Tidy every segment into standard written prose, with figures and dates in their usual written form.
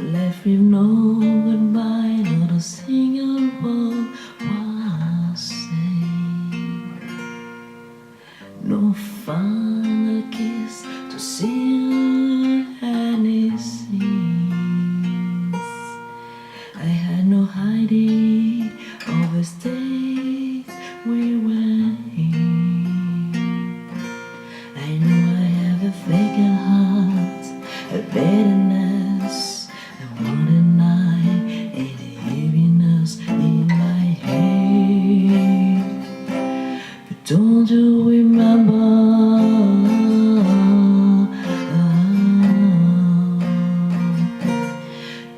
left with no goodbye, not a single word was said. No final kiss to seal any sins. I had no idea of the state we were in. I know I have a vacant heart, a bitterness, and one night, and the heaviness in my head. But don't you remember?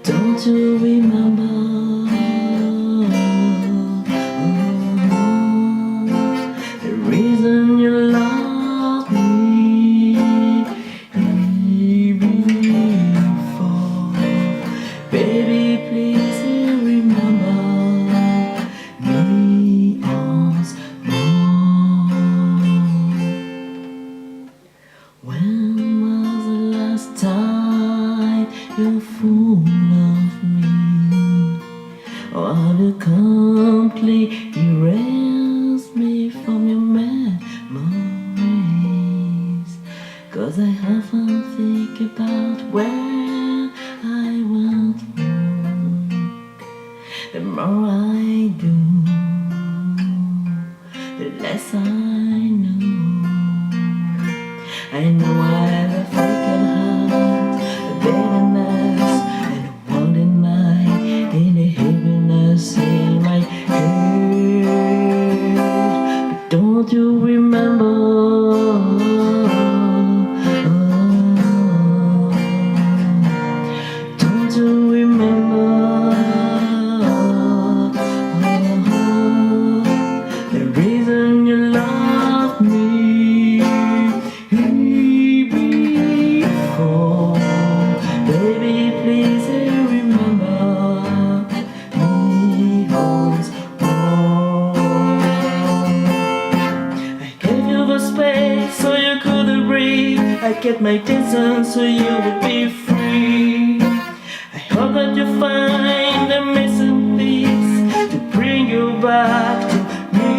Don't you remember? The reason you love me before. Baby, please remember me once more. When was the last time you fooled me? Or have you completely erased me from your memories? 'Cause I often think about where I went wrong. The more I do, the less I know. I know I have a vacant heart, a bitterness, and a wonder night in the heaviness in my head. But don't you remember? Don't you remember the reason you love me before? Baby, please remember me once more. I gave you the space so you couldn't breathe. I kept my distance so you would be free. I hope that you find the missing piece to bring you back to me.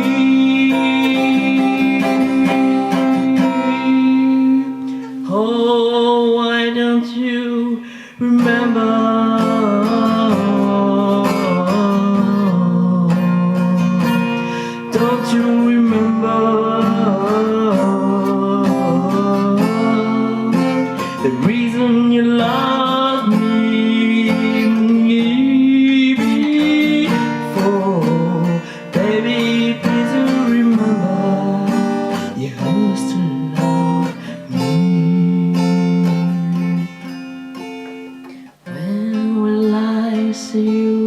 Oh, why don't you remember? Don't you remember the reason you love me before? Baby, please remember you used to love me. When will I see you